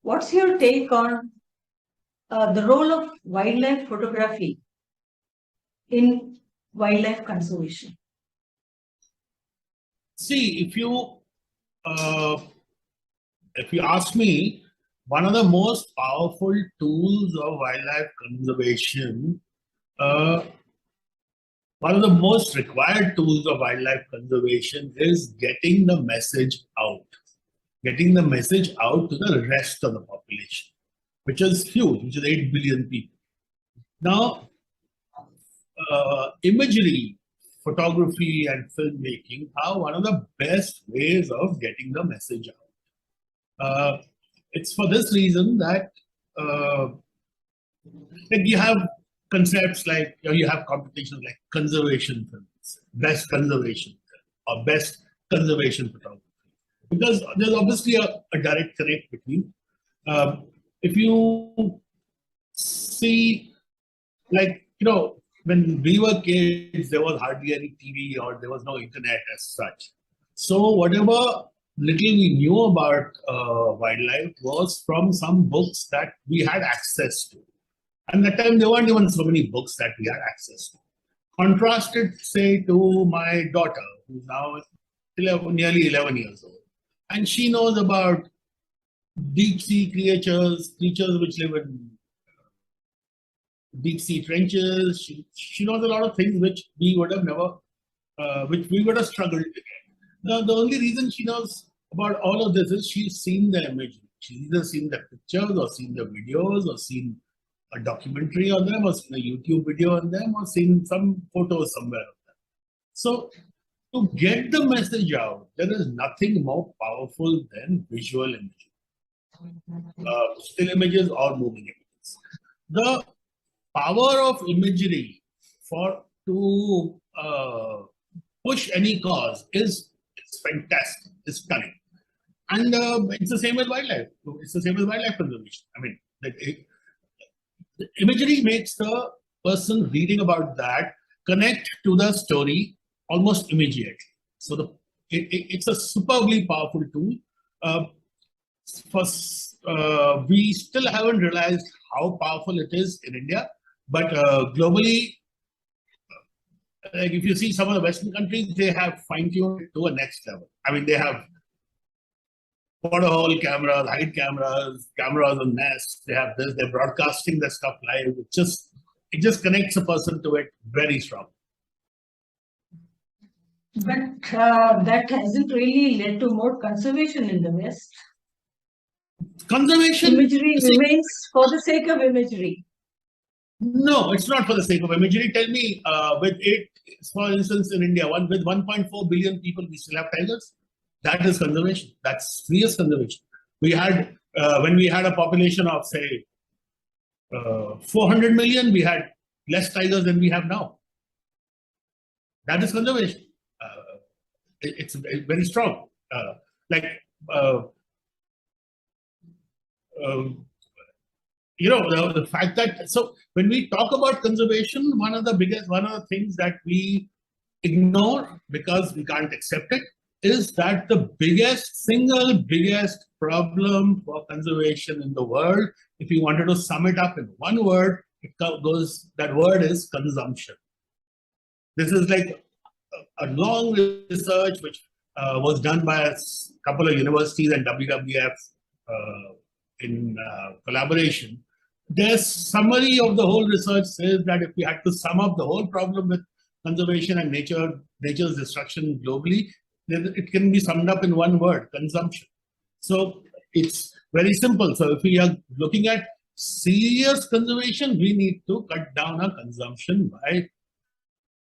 What's your take on the role of wildlife photography in wildlife conservation? See, uh, if you ask me, one of the most powerful tools of wildlife conservation, uh, one of the most required tools of wildlife conservation is getting the message out. Getting the message out to the rest of the population, which is huge, which is 8 billion people. Now, imagery, photography, and filmmaking are one of the best ways of getting the message out. It's for this reason that like you have concepts like you have competitions like conservation films, best conservation film, or best conservation photography, because there's obviously a direct connect between. If you see, like, when we were kids, there was hardly any TV or there was no internet as such. So whatever little we knew about wildlife was from some books that we had access to. And at that time, there weren't even so many books that we had access to. Contrasted, say, to my daughter, who's now nearly 11 years old. And she knows about deep sea creatures which live in deep sea trenches. She knows a lot of things which we would have never, which we would have struggled to get. Now, the only reason she knows about all of this is she's seen the imagery. She's either seen the pictures or seen the videos or seen a documentary on them or seen a YouTube video on them or seen some photos somewhere of them. So to get the message out, there is nothing more powerful than visual imagery, still images or moving images. The power of imagery to push any cause is fantastic, it's stunning. And it's the same with wildlife. It's the same with wildlife conservation. I mean, the imagery makes the person reading about that connect to the story almost immediately. So it's a superbly powerful tool. We still haven't realized how powerful it is in India, but globally, like if you see some of the Western countries, they have fine-tuned it to a next level. I mean, they have photo-hole cameras, hide cameras, cameras on nests. They have this. They're broadcasting the stuff live. It just connects a person to it very strong. But that hasn't really led to more conservation in the West. Conservation imagery remains for the sake of imagery. No, it's not for the sake of imagery. Tell me, for instance, in India, with 1.4 billion people, we still have tigers. That is conservation. That's serious conservation. We had, when we had a population of, say, 400 million, we had less tigers than we have now. That is conservation. It's very strong. The fact that, so when we talk about conservation, one of the things that we ignore because we can't accept it is that the single biggest problem for conservation in the world, if you wanted to sum it up in one word, that word is consumption. This is like a long research which was done by a couple of universities and WWF in collaboration. Their summary of the whole research says that if we had to sum up the whole problem with conservation and nature's destruction globally, then it can be summed up in one word: consumption. So it's very simple. So if we are looking at serious conservation, we need to cut down our consumption by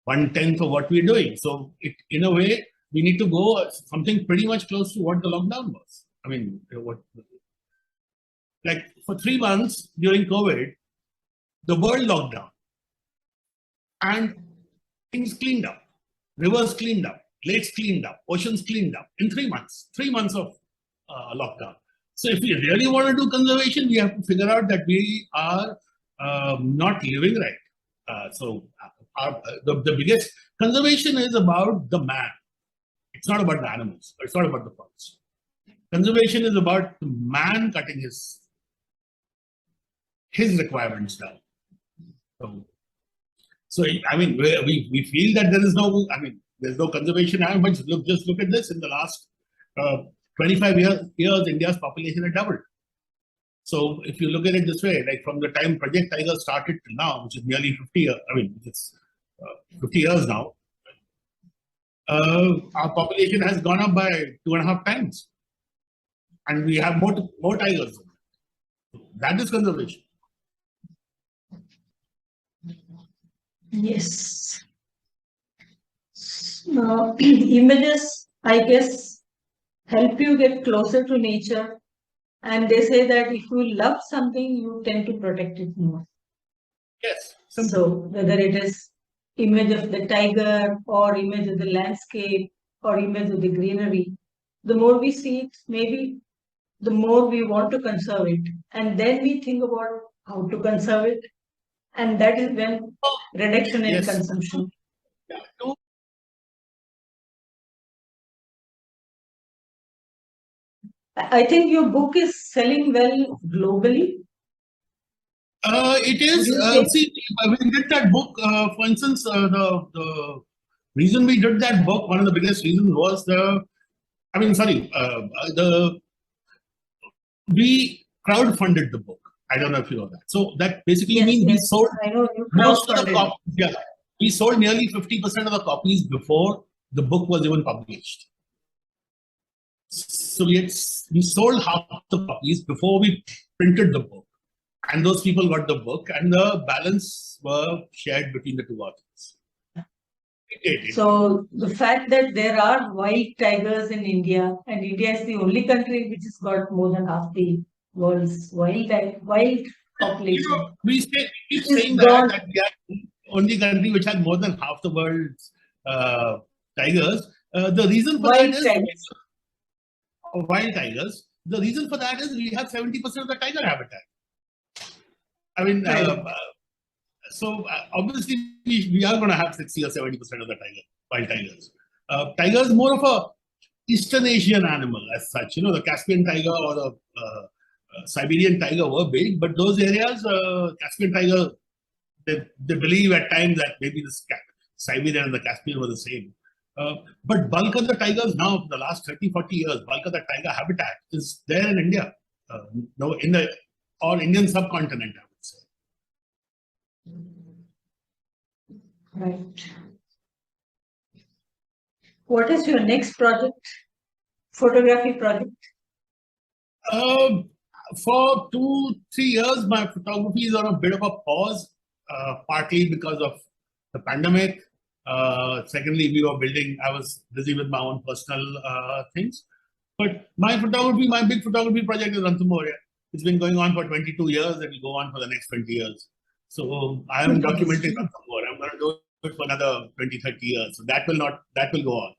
1/10 of what we're doing. So in a way, we need to go something pretty much close to what the lockdown was. I mean, like for 3 months during COVID, the world locked down and things cleaned up, rivers cleaned up, lakes cleaned up, oceans cleaned up in 3 months, 3 months of lockdown. So if we really want to do conservation, we have to figure out that we are not living right. The biggest conservation is about the man. It's not about the animals. It's not about the forest. Conservation is about the man cutting his requirements down. So I mean, we feel that there is no, I mean, there's no conservation, but just look at this. In the last 25 years, India's population had doubled. So if you look at it this way, like from the time Project Tiger started till now, which is nearly 50 years, I mean, it's 50 years now, our population has gone up by 2.5 times. And we have more tigers. That is conservation. Yes. Images, I guess, help you get closer to nature. And they say that if you love something, you tend to protect it more. Yes. So whether it is image of the tiger or image of the landscape or image of the greenery, the more we see it, maybe the more we want to conserve it. And then we think about how to conserve it. And that is when reduction in consumption. Yeah. I think your book is selling well globally. It is. See, we did that book. For instance, the reason we did that book, one of the biggest reasons was we crowdfunded the book. I don't know if you know that. So that basically means we sold most of the copies. Yeah, we sold nearly 50% of the copies before the book was even published. So we sold half the copies before we printed the book, and those people got the book, and the balance were shared between the two authors. So the fact that there are wild tigers in India, and India is the only country which has got more than half the world's wild population. We keep saying that we are the only country which has more than half the world's tigers. The reason for that is wild tigers. The reason for that is we have 70% of the tiger habitat. I mean, so obviously we are going to have 60 or 70% of the wild tigers. Tiger is more of a Eastern Asian animal as such. You know, the Caspian tiger or the Siberian tiger were big, but those areas, Caspian tiger, they believe at times that maybe the Siberian and the Caspian were the same. But bulk of the tigers now, for the last 30, 40 years, bulk of the tiger habitat is there in India, in the Indian subcontinent, I would say. Right. What is your next project? Photography project? For 2-3 years, my photography is on a bit of a pause, partly because of the pandemic. Secondly, I was busy with my own personal things. But my big photography project is Ranthambhore. It's been going on for 22 years. It will go on for the next 20 years. So I am documenting Ranthambhore. I'm going to do it for another 20-30 years. So that will go on.